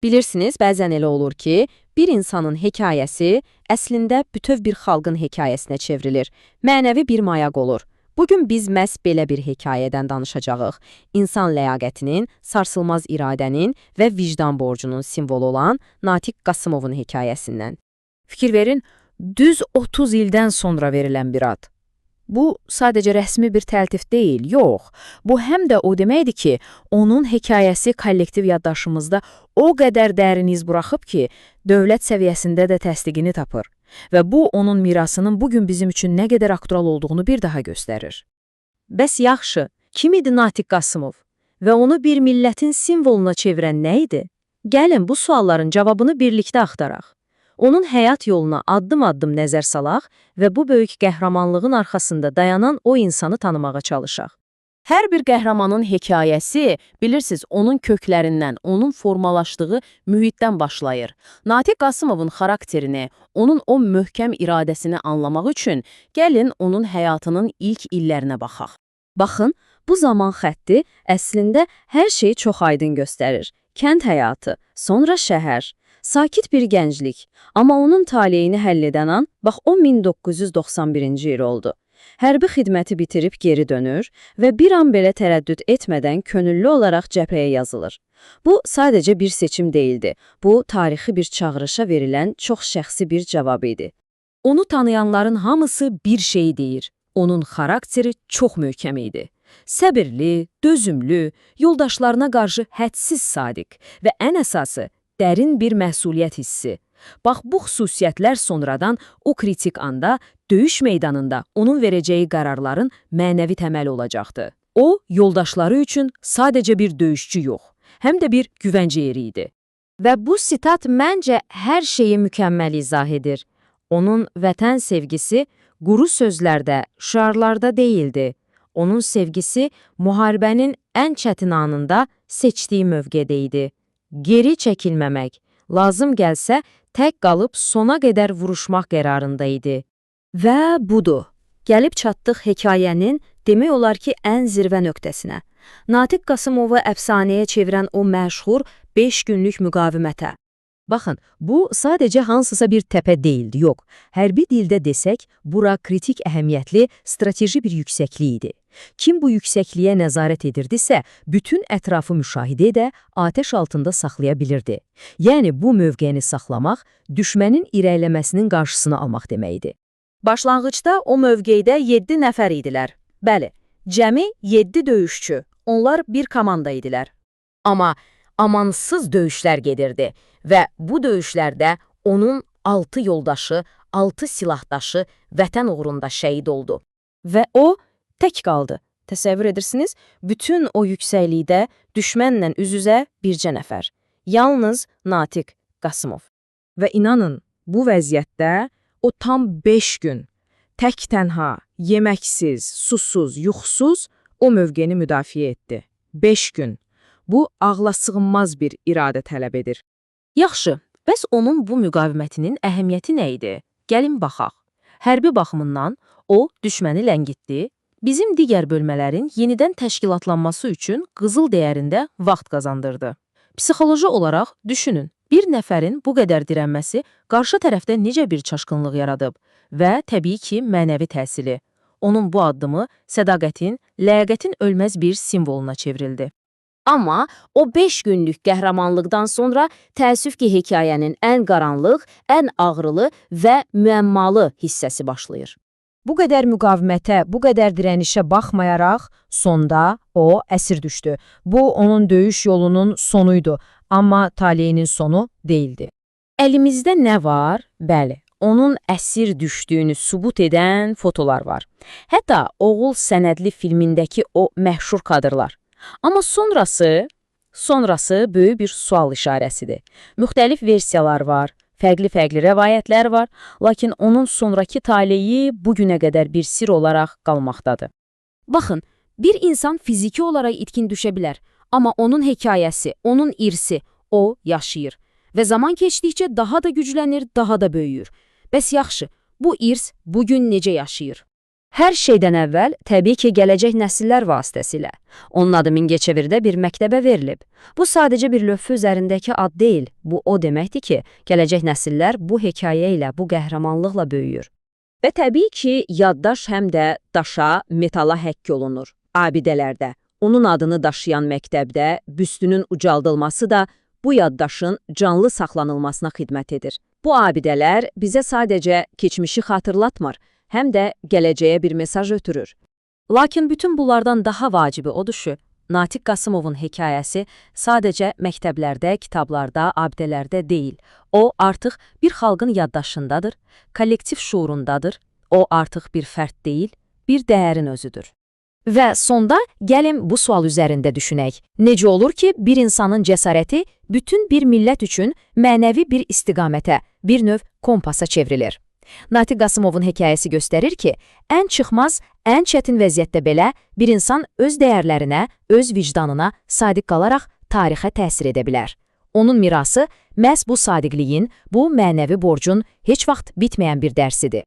Bilirsiniz, bəzən elə olur ki, bir insanın hekayəsi əslində bütöv bir xalqın hekayəsinə çevrilir, mənəvi bir mayaq olur. Bugün biz məhz belə bir hekayədən danışacağıq. İnsan ləyaqətinin, sarsılmaz iradənin və vicdan borcunun simvolu olan Natiq Qasımovun hekayəsindən. Fikir verin, düz 30 ildən sonra verilən bir ad. Bu, sadəcə rəsmi bir təltif deyil, yox. Bu, həm də o deməkdir ki, onun hekayəsi kollektiv yaddaşımızda o qədər dərin iz buraxıb ki, dövlət səviyyəsində də təsdiqini tapır. Və bu, onun mirasının bugün bizim üçün nə qədər aktual olduğunu bir daha göstərir. Bəs yaxşı, kim idi Natiq Qasımov? Və onu bir millətin simvoluna çevirən nə idi? Gəlin bu sualların cavabını birlikdə axtaraq. Onun həyat yoluna addım-addım nəzər salaq və bu böyük qəhrəmanlığın arxasında dayanan o insanı tanımağa çalışaq. Hər bir qəhrəmanın hekayəsi, bilirsiniz, onun köklərindən, onun formalaşdığı mühitdən başlayır. Natiq Qasımovun xarakterini, onun o möhkəm iradəsini anlamaq üçün gəlin onun həyatının ilk illərinə baxaq. Baxın, bu zaman xətti əslində hər şeyi çox aydın göstərir. Kənd həyatı, sonra şəhər, sakit bir gənclik. Amma onun taleyini həll edən an, bax o 1991-ci il oldu. Hərbi xidməti bitirib geri dönür və bir an belə tərəddüd etmədən könüllü olaraq cəbhəyə yazılır. Bu, sadəcə bir seçim deyildi. Bu, tarixi bir çağırışa verilən çox şəxsi bir cavab idi. Onu tanıyanların hamısı bir şey deyir. Onun xarakteri çox möhkəm idi. Səbirli, dözümlü, yoldaşlarına qarşı hədsiz sadiq və ən əsası, dərin bir məsuliyyət hissi. Bax, bu xüsusiyyətlər sonradan o kritik anda, döyüş meydanında onun verəcəyi qərarların mənəvi təməli olacaqdı. O, yoldaşları üçün sadəcə bir döyüşçü yox, həm də bir güvəncə yeri idi. Və bu sitat məncə hər şeyi mükəmməl izah edir. Onun vətən sevgisi quru sözlərdə, şüarlarda deyildi. Onun sevgisi müharibənin ən çətin anında seçdiyi mövqedə idi. Geri çəkilməmək, lazım gəlsə tək qalıb sona qədər vuruşmaq qərarında idi. Və budur, gəlib çatdıq hekayənin demək olar ki, ən zirvə nöqtəsinə. Natiq Qasımovu əfsanəyə çevirən o məşhur 5 günlük müqavimətə. Baxın, bu sadəcə hansısa bir təpə deyildi, yox. Hərbi dildə desək, bura kritik əhəmiyyətli, strateji bir yüksəklik idi. Kim bu yüksəkliyə nəzarət edirdisə, bütün ətrafı müşahidə edə, atəş altında saxlaya bilirdi. Yəni, bu mövqeyini saxlamaq, düşmənin irəliləməsinin qarşısını almaq deməkdir. Başlanğıcda o mövqeydə 7 nəfər idilər. Bəli, cəmi 7 döyüşçü, onlar bir komanda idilər. Amma amansız döyüşlər gedirdi və bu döyüşlərdə onun 6 yoldaşı, 6 silahdaşı vətən uğrunda şəhid oldu. Və o tək qaldı. Təsəvvür edirsiniz, bütün o yüksəklikdə düşmənlə üz-üzə bircə nəfər. Yalnız Natiq Qasımov. Və inanın, bu vəziyyətdə o tam 5 gün tək tənha, yeməksiz, susuz, yuxusuz o mövqeyini müdafiə etdi. 5 gün. Bu, ağlasığınmaz bir iradə tələb edir. Yaxşı, bəs onun bu müqavimətinin əhəmiyyəti nə idi? Gəlin baxaq. Hərbi baxımından o, düşməni ləngitdi, bizim digər bölmələrin yenidən təşkilatlanması üçün qızıl dəyərində vaxt qazandırdı. Psixoloji olaraq düşünün, bir nəfərin bu qədər dirənməsi qarşı tərəfdə necə bir çaşqınlıq yaradıb və təbii ki, mənəvi təsiri. Onun bu addımı sədaqətin, ləyaqətin ölməz bir simvoluna çevrildi. Amma o 5 günlük qəhrəmanlıqdan sonra təəssüf ki, hekayənin ən qaranlıq, ən ağrılı və müəmmalı hissəsi başlayır. Bu qədər müqavimətə, bu qədər dirənişə baxmayaraq, sonda o əsir düşdü. Bu, onun döyüş yolunun sonuydu, amma taleyinin sonu değildi. Əlimizdə nə var? Bəli, onun əsir düşdüyünü sübut edən fotolar var. Hətta Oğul sənədli filmindəki o məşhur kadrlar. Amma sonrası böyük bir sual işarəsidir. Müxtəlif versiyalar var, fərqli rəvayətlər var, lakin onun sonraki taleyi bugünə qədər bir sir olaraq qalmaqdadır. Baxın, bir insan fiziki olaraq itkin düşə bilər, amma onun hekayəsi, onun irsi, o yaşayır və zaman keçdikcə daha da güclənir, daha da böyüyür. Bəs yaxşı, bu irs bugün necə yaşayır? Hər şeydən əvvəl, təbii ki, gələcək nəsillər vasitəsilə. Onun adı Mingəçevirdə bir məktəbə verilib. Bu sadəcə bir lövhə üzərindəki ad deyil, bu o deməkdir ki, gələcək nəsillər bu hekayə ilə, bu qəhrəmanlıqla böyüyür. Və təbii ki, yaddaş həm də daşa, metala həkk olunur. Abidələrdə, onun adını daşıyan məktəbdə büstünün ucaldılması da bu yaddaşın canlı saxlanılmasına xidmət edir. Bu abidələr bizə sadəcə keçmişi xatırlatmır, həm də gələcəyə bir mesaj ötürür. Lakin bütün bunlardan daha vacibi odur ki, Natiq Qasımovun hekayəsi sadəcə məktəblərdə, kitablarda, abidələrdə deyil. O artıq bir xalqın yaddaşındadır, kollektiv şuurundadır. O artıq bir fərd deyil, bir dəyərin özüdür. Və sonda gəlin bu sual üzərində düşünək. Necə olur ki, bir insanın cəsarəti bütün bir millət üçün mənəvi bir istiqamətə, bir növ kompasa çevrilir? Natiq Qasımovun hekayəsi göstərir ki, ən çıxmaz, ən çətin vəziyyətdə belə bir insan öz dəyərlərinə, öz vicdanına sadiq qalaraq tarixə təsir edə bilər. Onun mirası məhz bu sadiqliyin, bu mənəvi borcun heç vaxt bitməyən bir dərsidir.